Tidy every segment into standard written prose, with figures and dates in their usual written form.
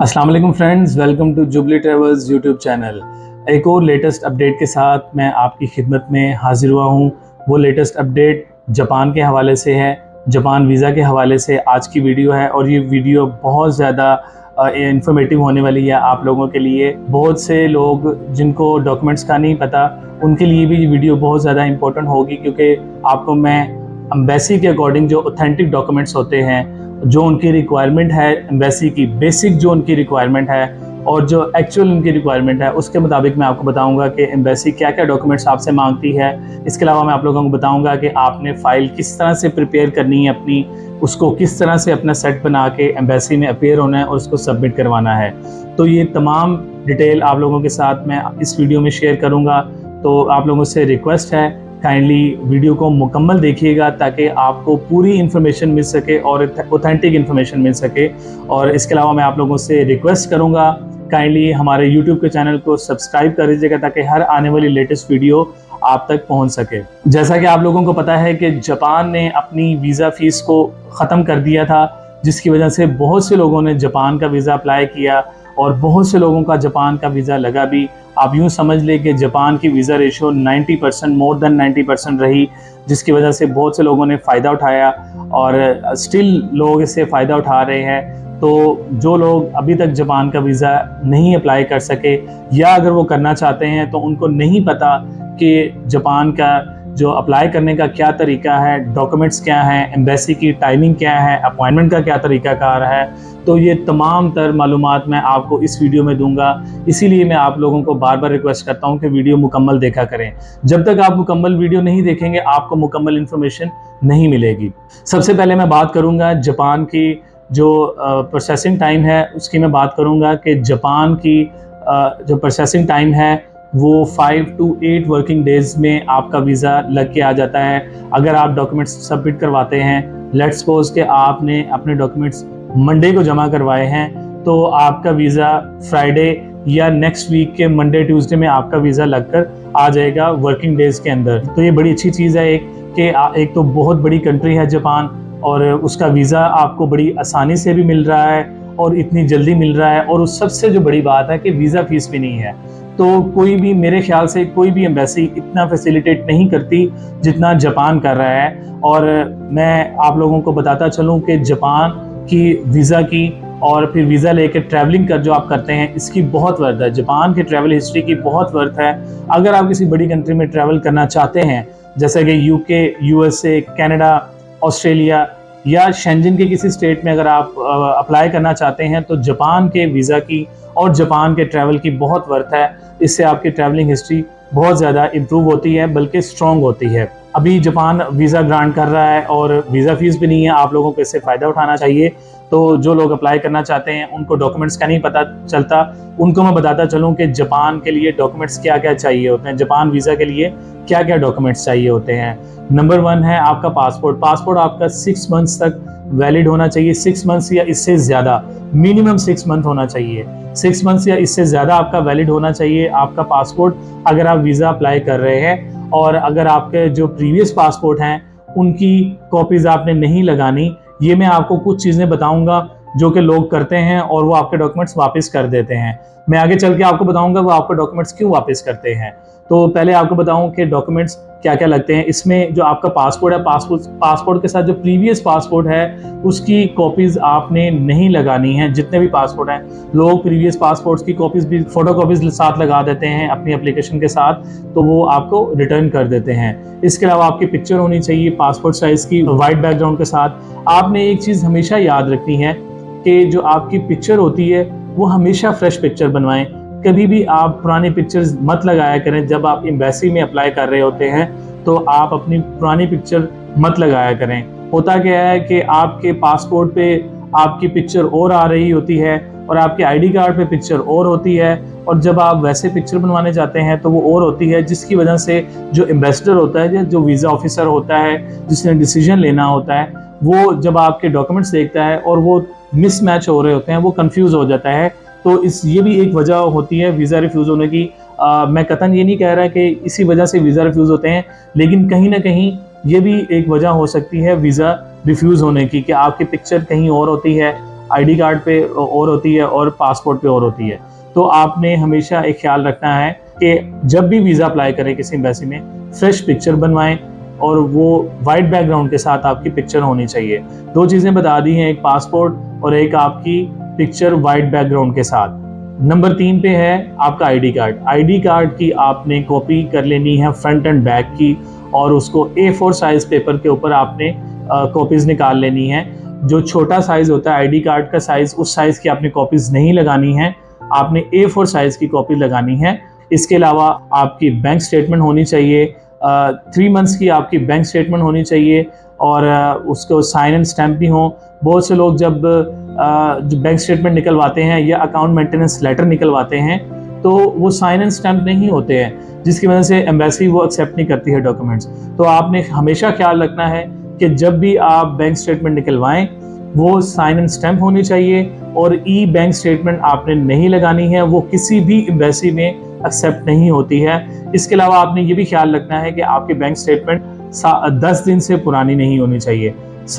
अस्सलाम वालेकुम friends, welcome to Jubilee Travels YouTube channel. एक और लेटेस्ट अपडेट के साथ मैं आपकी खिदमत में हाजिर हुआ हूँ। वो लेटेस्ट अपडेट जापान के हवाले से है, जापान वीज़ा के हवाले से आज की वीडियो है और ये वीडियो बहुत ज़्यादा इंफॉर्मेटिव होने वाली है आप लोगों के लिए। बहुत से लोग जिनको डॉक्यूमेंट्स का नहीं पता उनके लिए भी ये वीडियो बहुत ज़्यादा इंपॉर्टेंट होगी, क्योंकि आपको मैं एम्बेसी के अकॉर्डिंग जो ऑथेंटिक डॉक्यूमेंट्स होते हैं, जो उनकी रिक्वायरमेंट है एम्बेसी की, बेसिक जो उनकी रिक्वायरमेंट है और जो एक्चुअल उनकी रिक्वायरमेंट है, उसके मुताबिक मैं आपको बताऊंगा कि एम्बेसी क्या क्या डॉक्यूमेंट्स आपसे मांगती है। इसके अलावा मैं आप लोगों को बताऊंगा कि आपने फ़ाइल किस तरह से प्रिपेयर करनी है अपनी, उसको किस तरह से अपना सेट बना के एम्बेसी में अपीयर होना है और उसको सबमिट करवाना है। तो ये तमाम डिटेल आप लोगों के साथ मैं इस वीडियो में शेयर करूँगा। तो आप लोगों से रिक्वेस्ट है, काइंडली वीडियो को मुकम्मल देखिएगा ताकि आपको पूरी इन्फॉर्मेशन मिल सके और ऑथेंटिक इन्फॉर्मेशन मिल सके। और इसके अलावा मैं आप लोगों से रिक्वेस्ट करूंगा, काइंडली हमारे यूट्यूब के चैनल को सब्सक्राइब कर दीजिएगा ताकि हर आने वाली लेटेस्ट वीडियो आप तक पहुंच सके। जैसा कि आप लोगों को पता है कि जापान ने अपनी वीज़ा फ़ीस को ख़त्म कर दिया था, जिसकी वजह से बहुत से लोगों ने जापान का वीज़ा अप्लाई किया और बहुत से लोगों का जापान का वीज़ा लगा भी। आप यूँ समझ लें कि जापान की वीज़ा रेशो 90%, मोर देन 90% रही, जिसकी वजह से बहुत से लोगों ने फ़ायदा उठाया और स्टिल लोग इससे फ़ायदा उठा रहे हैं। तो जो लोग अभी तक जापान का वीज़ा नहीं अप्लाई कर सके या अगर वो करना चाहते हैं तो उनको नहीं पता कि जापान का जो अप्लाई करने का क्या तरीका है, डॉक्यूमेंट्स क्या हैं, एम्बेसी की टाइमिंग क्या है, अपॉइंटमेंट का क्या तरीक़ाकार है, तो ये तमाम तर मालूमात मैं आपको इस वीडियो में दूंगा। इसीलिए मैं आप लोगों को बार बार रिक्वेस्ट करता हूं कि वीडियो मुकम्मल देखा करें। जब तक आप मुकम्मल वीडियो नहीं देखेंगे आपको मुकम्मल इन्फॉर्मेशन नहीं मिलेगी। सबसे पहले मैं बात करूंगा जापान की जो प्रोसेसिंग टाइम है, उसकी मैं बात करूंगा कि जापान की जो प्रोसेसिंग टाइम है वो 5 to 8 वर्किंग डेज़ में आपका वीज़ा लग के आ जाता है। अगर आप डॉक्यूमेंट्स सबमिट करवाते हैं, लेट्स सपोज कि आपने अपने डॉक्यूमेंट्स मंडे को जमा करवाए हैं, तो आपका वीज़ा फ्राइडे या नेक्स्ट वीक के मंडे ट्यूसडे में आपका वीज़ा लगकर आ जाएगा वर्किंग डेज़ के अंदर। तो ये बड़ी अच्छी चीज़ है एक तो बहुत बड़ी कंट्री है जापान और उसका वीज़ा आपको बड़ी आसानी से भी मिल रहा है और इतनी जल्दी मिल रहा है, और उस सबसे जो बड़ी बात है कि वीज़ा फ़ीस भी नहीं है। तो कोई भी, मेरे ख्याल से कोई भी एम्बेसी इतना फैसिलिटेट नहीं करती जितना जापान कर रहा है। और मैं आप लोगों को बताता चलूँ कि जापान की वीज़ा की और फिर वीज़ा लेके ट्रैवलिंग कर जो आप करते हैं, इसकी बहुत वर्थ है। जापान की ट्रैवल हिस्ट्री की बहुत वर्थ है। अगर आप किसी बड़ी कंट्री में ट्रैवल करना चाहते हैं, जैसे कि यूके, यूएसए, कनाडा, ऑस्ट्रेलिया या शेंजन के किसी स्टेट में अगर आप अप्लाई करना चाहते हैं, तो जापान के वीज़ा की और जापान के ट्रैवल की बहुत वर्थ है। इससे आपकी ट्रैवलिंग हिस्ट्री बहुत ज़्यादा इम्प्रूव होती है, बल्कि स्ट्रॉन्ग होती है। अभी जापान वीज़ा ग्रांट कर रहा है और वीज़ा फ़ीस भी नहीं है, आप लोगों को इससे फ़ायदा उठाना चाहिए। तो जो लोग अप्लाई करना चाहते हैं उनको डॉक्यूमेंट्स का नहीं पता चलता, उनको मैं बताता चलूँ कि जापान के लिए डॉक्यूमेंट्स क्या क्या चाहिए होते हैं, जापान वीज़ा के लिए क्या क्या डॉक्यूमेंट्स चाहिए होते हैं। नंबर 1 है आपका पासपोर्ट। पासपोर्ट आपका 6 मंथ्स तक वैलिड होना चाहिए, 6 मंथ्स या इससे ज़्यादा, मिनिमम 6 मंथ होना चाहिए। 6 मंथ्स या इससे ज़्यादा आपका वैलिड होना चाहिए आपका पासपोर्ट अगर आप वीज़ा अप्लाई कर रहे हैं। और अगर आपके जो प्रीवियस पासपोर्ट हैं उनकी कॉपीज़ आपने नहीं लगानी। ये मैं आपको कुछ चीज़ें बताऊंगा जो कि लोग करते हैं और वो आपके डॉक्यूमेंट्स वापस कर देते हैं। मैं आगे चल के आपको बताऊंगा वो आपके डॉक्यूमेंट्स क्यों वापस करते हैं। तो पहले आपको बताऊं कि डॉक्यूमेंट्स क्या क्या लगते हैं। इसमें जो आपका पासपोर्ट है, पासपोर्ट के साथ जो प्रीवियस पासपोर्ट है उसकी कॉपीज़ आपने नहीं लगानी है। जितने भी पासपोर्ट हैं, लोग प्रीवियस पासपोर्ट्स की कॉपीज़ भी, फोटो कॉपीज़ साथ लगा देते हैं अपनी एप्लीकेशन के साथ, तो वो आपको रिटर्न कर देते हैं। इसके अलावा आपकी पिक्चर होनी चाहिए पासपोर्ट साइज़ की, वाइट बैकग्राउंड के साथ। आपने एक चीज़ हमेशा याद रखनी है कि जो आपकी पिक्चर होती है वो हमेशा फ्रेश पिक्चर बनवाएं। कभी भी आप पुरानी पिक्चर्स मत लगाया करें। जब आप एम्बेसी में अप्लाई कर रहे होते हैं तो आप अपनी पुरानी पिक्चर मत लगाया करें। होता क्या है कि आपके पासपोर्ट पे आपकी पिक्चर और आ रही होती है और आपके आईडी कार्ड पे पिक्चर और होती है, और जब आप वैसे पिक्चर बनवाने जाते हैं तो वो और होती है, जिसकी वजह से जो एम्बेसडर होता है, जो वीज़ा ऑफिसर होता है, जिसने डिसीजन लेना होता है, वो जब आपके डॉक्यूमेंट्स देखता है और वो मिसमैच हो रहे होते हैं, वो कंफ्यूज हो जाता है। तो ये भी एक वजह होती है वीज़ा रिफ्यूज़ होने की। मैं कतन ये नहीं कह रहा कि इसी वजह से वीज़ा रिफ्यूज़ होते हैं, लेकिन कहीं ना कहीं ये भी एक वजह हो सकती है वीज़ा रिफ्यूज़ होने की कि आपकी पिक्चर कहीं और होती है, आईडी कार्ड पे और होती है और पासपोर्ट पे और होती है। तो आपने हमेशा एक ख्याल रखना है कि जब भी वीज़ा अप्लाई करें किसी एम्बेसी में, फ्रेश पिक्चर बनवाएं और वो वाइट बैकग्राउंड के साथ आपकी पिक्चर होनी चाहिए। 2 चीज़ें बता दी हैं, एक पासपोर्ट और एक आपकी पिक्चर वाइट बैकग्राउंड के साथ। नंबर 3 पे है आपका आईडी कार्ड। आईडी कार्ड की आपने कॉपी कर लेनी है फ्रंट एंड बैक की, और उसको A4 साइज पेपर के ऊपर आपने कॉपीज़ निकाल लेनी है। जो छोटा साइज़ होता है आईडी कार्ड का साइज़, उस साइज़ की आपने कॉपीज़ नहीं लगानी है, आपने A4 साइज़ की कॉपी लगानी है। इसके अलावा आपकी बैंक स्टेटमेंट होनी चाहिए, 3 मंथ्स की आपकी बैंक स्टेटमेंट होनी चाहिए, और उसको साइन एंड स्टैम्प भी हों। बहुत से लोग जब बैंक स्टेटमेंट निकलवाते हैं या अकाउंट मेंटेनेंस लेटर निकलवाते हैं तो वो साइन एंड स्टैम्प नहीं होते हैं, जिसकी वजह से एम्बेसी वो एक्सेप्ट नहीं करती है डॉक्यूमेंट्स। तो आपने हमेशा ख्याल रखना है कि जब भी आप बैंक स्टेटमेंट निकलवाएं वो साइन एंड स्टैम्प होनी चाहिए, और ई बैंक स्टेटमेंट आपने नहीं लगानी है, वो किसी भी एम्बेसी में एक्सेप्ट नहीं होती है। इसके अलावा आपने ये भी ख्याल रखना है कि आपकी बैंक स्टेटमेंट 10 दिन से पुरानी नहीं होनी चाहिए।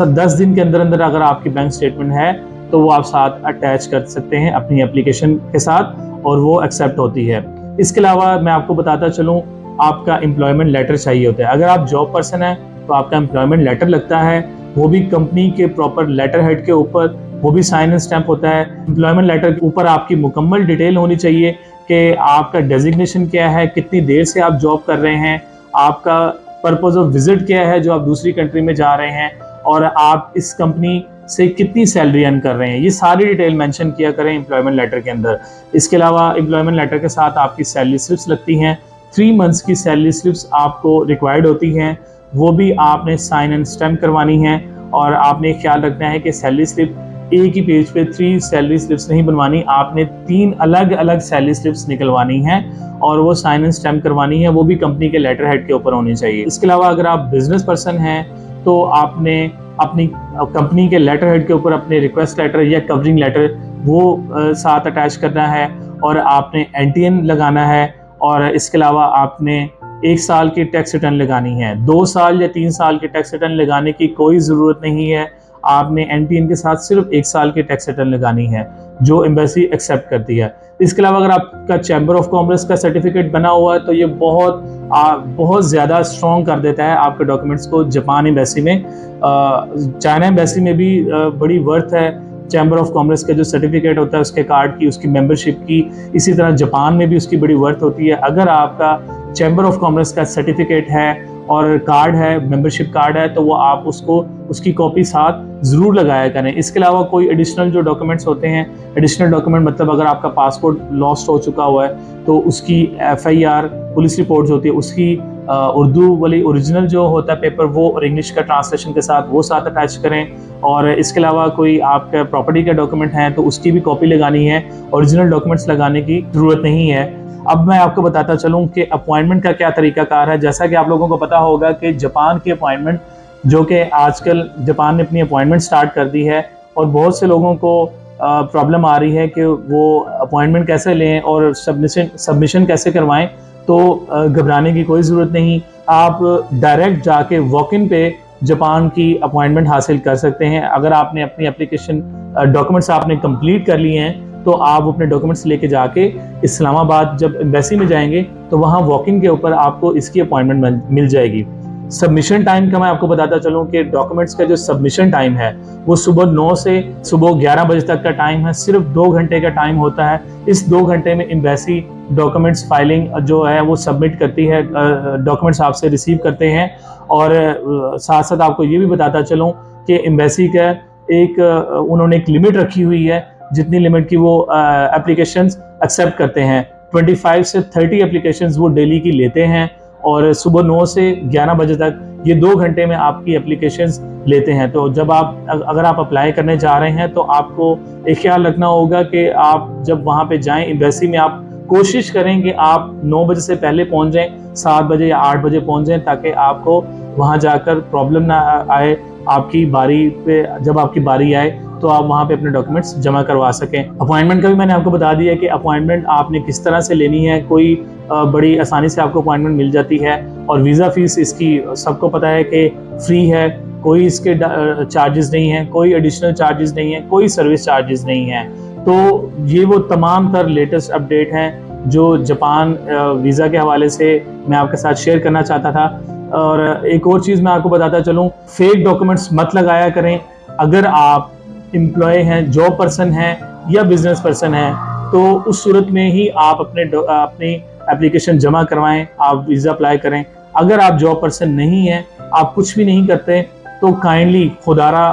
10 दिन के अंदर अंदर अगर आपकी बैंक स्टेटमेंट है तो वो आप साथ अटैच कर सकते हैं अपनी एप्लीकेशन के साथ, और वो एक्सेप्ट होती है। इसके अलावा मैं आपको बताता चलूँ, आपका एम्प्लॉयमेंट लेटर चाहिए होता है। अगर आप जॉब पर्सन हैं तो आपका एम्प्लॉयमेंट लेटर लगता है, वो भी कंपनी के प्रॉपर लेटर हेड के ऊपर, वो भी साइन एंड स्टैम्प होता है। एम्प्लॉयमेंट लेटर के ऊपर आपकी मुकम्मल डिटेल होनी चाहिए कि आपका डेजिग्नेशन क्या है, कितनी देर से आप जॉब कर रहे हैं, आपका पर्पस ऑफ विजिट क्या है जो आप दूसरी कंट्री में जा रहे हैं, और आप इस कंपनी से कितनी सैलरी अर्न कर रहे हैं। ये सारी डिटेल मेंशन किया करें एम्प्लॉयमेंट लेटर के अंदर। इसके अलावा एम्प्लॉयमेंट लेटर के साथ आपकी सैलरी स्लिप्स लगती हैं, 3 मंथ्स की सैलरी स्लिप्स आपको रिक्वायर्ड होती हैं, वो भी आपने साइन एंड स्टैम्प करवानी है। और आपने ख्याल रखना है कि सैलरी स्लिप एक ही पेज पे 3 सैलरी स्लिप्स नहीं बनवानी, आपने 3 अलग अलग सैलरी स्लिप्स निकलवानी है, और वो साइन एंड स्टैम्प करवानी है, वो भी कंपनी के लेटर हेड के ऊपर होनी चाहिए। इसके अलावा अगर आप बिजनेस पर्सन हैं तो आपने अपनी कंपनी के लेटर हेड के ऊपर अपने रिक्वेस्ट लेटर या कवरिंग लेटर वो साथ अटैच करना है, और आपने NTN लगाना है, और इसके अलावा आपने 1 साल की टैक्स रिटर्न लगानी है। 2 साल या 3 साल की टैक्स रिटर्न लगाने की कोई ज़रूरत नहीं है, आपने NTN के साथ सिर्फ 1 साल की टैक्स रिटर्न लगानी है जो एम्बेसी एक्सेप्ट करती है। इसके अलावा अगर आपका चैम्बर ऑफ कॉमर्स का सर्टिफिकेट बना हुआ है तो ये बहुत ज़्यादा स्ट्रॉन्ग कर देता है आपके डॉक्यूमेंट्स को जापान एम्बेसी में। चाइना एम्बेसी में भी बड़ी वर्थ है चैम्बर ऑफ कॉमर्स का जो सर्टिफिकेट होता है उसके कार्ड की, उसकी मेंबरशिप की। इसी तरह जापान में भी उसकी बड़ी वर्थ होती है। अगर आपका चैम्बर ऑफ कॉमर्स का सर्टिफिकेट है और कार्ड है, मेंबरशिप कार्ड है, तो वो आप उसकी कॉपी साथ ज़रूर लगाया करें। इसके अलावा कोई एडिशनल जो डॉक्यूमेंट्स होते हैं, एडिशनल डॉक्यूमेंट मतलब अगर आपका पासपोर्ट लॉस्ट हो चुका हुआ है तो उसकी FIR पुलिस रिपोर्ट होती है, उसकी उर्दू वाली ओरिजिनल जो होता है पेपर वो, और इंग्लिश का ट्रांसलेशन के साथ वो साथ अटैच करें। और इसके अलावा कोई आपका प्रॉपर्टी का डॉक्यूमेंट है तो उसकी भी कॉपी लगानी है, ओरिजिनल डॉक्यूमेंट्स लगाने की ज़रूरत नहीं है। अब मैं आपको बताता चलूँ कि अपॉइंटमेंट का क्या तरीकाकार है। जैसा कि आप लोगों को पता होगा कि जापान की अपॉइंटमेंट, जो कि आजकल जापान ने अपनी अपॉइंटमेंट स्टार्ट कर दी है, और बहुत से लोगों को प्रॉब्लम आ रही है कि वो अपॉइंटमेंट कैसे लें और सबमिशन कैसे करवाएं। तो घबराने की कोई ज़रूरत नहीं, आप डायरेक्ट जाके वॉक इन पे जापान की अपॉइंटमेंट हासिल कर सकते हैं। अगर आपने अपनी एप्लीकेशन डॉक्यूमेंट्स आपने कंप्लीट कर लिए हैं तो आप अपने डॉक्यूमेंट्स लेके जाके इस्लामाबाद जब एम्बेसी में जाएंगे तो वहाँ वॉकिंग के ऊपर आपको इसकी अपॉइंटमेंट मिल जाएगी। सबमिशन टाइम का मैं आपको बताता चलूँ कि डॉक्यूमेंट्स का जो सबमिशन टाइम है वो सुबह 9 से सुबह 11 बजे तक का टाइम है, सिर्फ 2 घंटे का टाइम होता है। इस 2 घंटे में एम्बेसी डॉक्यूमेंट्स फाइलिंग जो है वो सबमिट करती है, डॉक्यूमेंट्स आपसे रिसीव करते हैं। और साथ साथ आपको ये भी बताता चलूँ कि एम्बेसी का उन्होंने एक लिमिट रखी हुई है, जितनी लिमिट की वो एप्लीकेशंस एक्सेप्ट करते हैं। 25 से 30 एप्लीकेशंस वो डेली की लेते हैं, और सुबह 9 से 11 बजे तक ये 2 घंटे में आपकी एप्लीकेशंस लेते हैं। तो जब अगर आप अप्लाई करने जा रहे हैं तो आपको एक ख्याल रखना होगा कि आप जब वहाँ पे जाएं एम्बेसी में, आप कोशिश करें कि आप 9 बजे से पहले पहुँच जाएं, 7 बजे या 8 बजे पहुँच जाएं, ताकि आपको वहाँ जाकर प्रॉब्लम ना आए। आपकी बारी पे जब आपकी बारी आए तो आप वहाँ पे अपने डॉक्यूमेंट्स जमा करवा सकें। अपॉइंटमेंट का भी मैंने आपको बता दिया कि अपॉइंटमेंट आपने किस तरह से लेनी है। कोई बड़ी आसानी से आपको अपॉइंटमेंट मिल जाती है, और वीज़ा फ़ीस इसकी सबको पता है कि फ्री है। कोई इसके चार्जेस नहीं हैं, कोई एडिशनल चार्जेस नहीं हैं, कोई सर्विस चार्जेस नहीं हैं। तो ये वो तमाम तर लेटेस्ट अपडेट हैं जो जापान वीज़ा के हवाले से मैं आपके साथ शेयर करना चाहता था। और एक और चीज़ मैं आपको बताता चलूँ, फेक डॉक्यूमेंट्स मत लगाया करें। अगर आप एम्प्लॉय हैं, जॉब पर्सन हैं या बिजनेस पर्सन हैं, तो उस सूरत में ही आप अपनी एप्लीकेशन जमा करवाएं, आप वीज़ा अप्लाई करें। अगर आप जॉब पर्सन नहीं हैं, आप कुछ भी नहीं करते, तो काइंडली खुदारा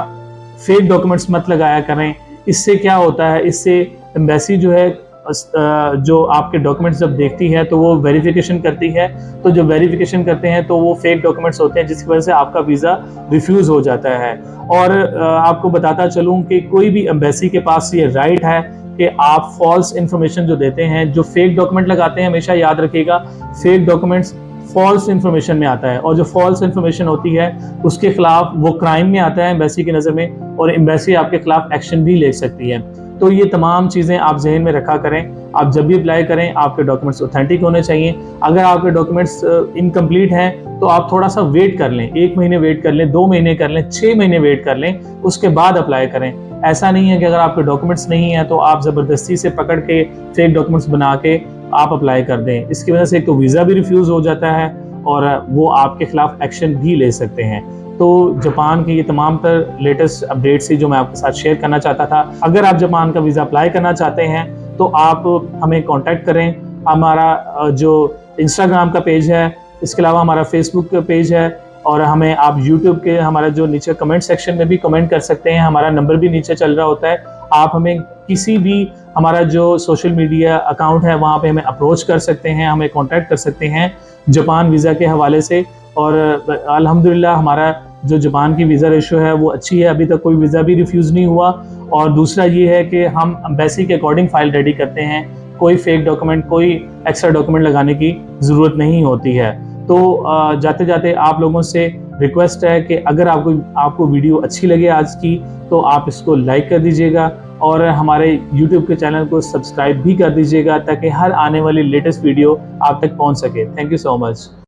फेक डॉक्यूमेंट्स मत लगाया करें। इससे क्या होता है, इससे एम्बेसी जो है जो आपके डॉक्यूमेंट्स जब देखती है तो वो वेरिफिकेशन करती है। तो जब वेरिफिकेशन करते हैं तो वो फेक डॉक्यूमेंट्स होते हैं, जिसकी वजह से आपका वीज़ा रिफ्यूज़ हो जाता है। और आपको बताता चलूँ कि कोई भी एम्बेसी के पास ये राइट है कि आप फॉल्स इन्फॉर्मेशन जो देते हैं, जो फेक डॉक्यूमेंट लगाते हैं, हमेशा याद रखिएगा फेक डॉक्यूमेंट्स फॉल्स इन्फॉर्मेशन में आता है, और जो फॉल्स इन्फॉर्मेशन होती है उसके खिलाफ वो क्राइम में आता है एम्बेसी की नज़र में, और एम्बेसी आपके खिलाफ एक्शन भी ले सकती है। तो ये तमाम चीज़ें आप जहन में रखा करें। आप जब भी अप्लाई करें आपके डॉक्यूमेंट्स ऑथेंटिक होने चाहिए। अगर आपके डॉक्यूमेंट्स इनकम्प्लीट हैं तो आप थोड़ा सा वेट कर लें, 1 महीने वेट कर लें, 2 महीने कर लें, 6 महीने वेट कर लें, उसके बाद अप्लाई करें। ऐसा नहीं है कि अगर आपके डॉक्यूमेंट्स नहीं हैं तो आप ज़बरदस्ती से पकड़ के फेक डॉक्यूमेंट्स बना के आप अप्लाई कर दें। इसकी वजह से एक तो वीज़ा भी रिफ्यूज़ हो जाता है और वो आपके खिलाफ एक्शन भी ले सकते हैं। तो जापान की ये तमाम तर लेटेस्ट अपडेट्स ही जो मैं आपके साथ शेयर करना चाहता था। अगर आप जापान का वीज़ा अप्लाई करना चाहते हैं तो आप हमें कांटेक्ट करें। हमारा जो इंस्टाग्राम का पेज है, इसके अलावा हमारा फेसबुक का पेज है, और हमें आप यूट्यूब के हमारा जो नीचे कमेंट सेक्शन में भी कमेंट कर सकते हैं। हमारा नंबर भी नीचे चल रहा होता है। आप हमें किसी भी हमारा जो सोशल मीडिया अकाउंट है वहाँ पे हमें अप्रोच कर सकते हैं, हमें कांटेक्ट कर सकते हैं जापान वीज़ा के हवाले से। और अल्हम्दुलिल्लाह हमारा जो जापान की वीज़ा रेशो है वो अच्छी है, अभी तक कोई वीज़ा भी रिफ्यूज़ नहीं हुआ। और दूसरा ये है कि हम एम्बेसी के अकॉर्डिंग फ़ाइल रेडी करते हैं, कोई फेक डॉक्यूमेंट, कोई एक्स्ट्रा डॉक्यूमेंट लगाने की ज़रूरत नहीं होती है। तो जाते जाते आप लोगों से रिक्वेस्ट है कि अगर आपको वीडियो अच्छी लगे आज की, तो आप इसको लाइक कर दीजिएगा और हमारे यूट्यूब के चैनल को सब्सक्राइब भी कर दीजिएगा, ताकि हर आने वाली लेटेस्ट वीडियो आप तक पहुंच सके। Thank you so much.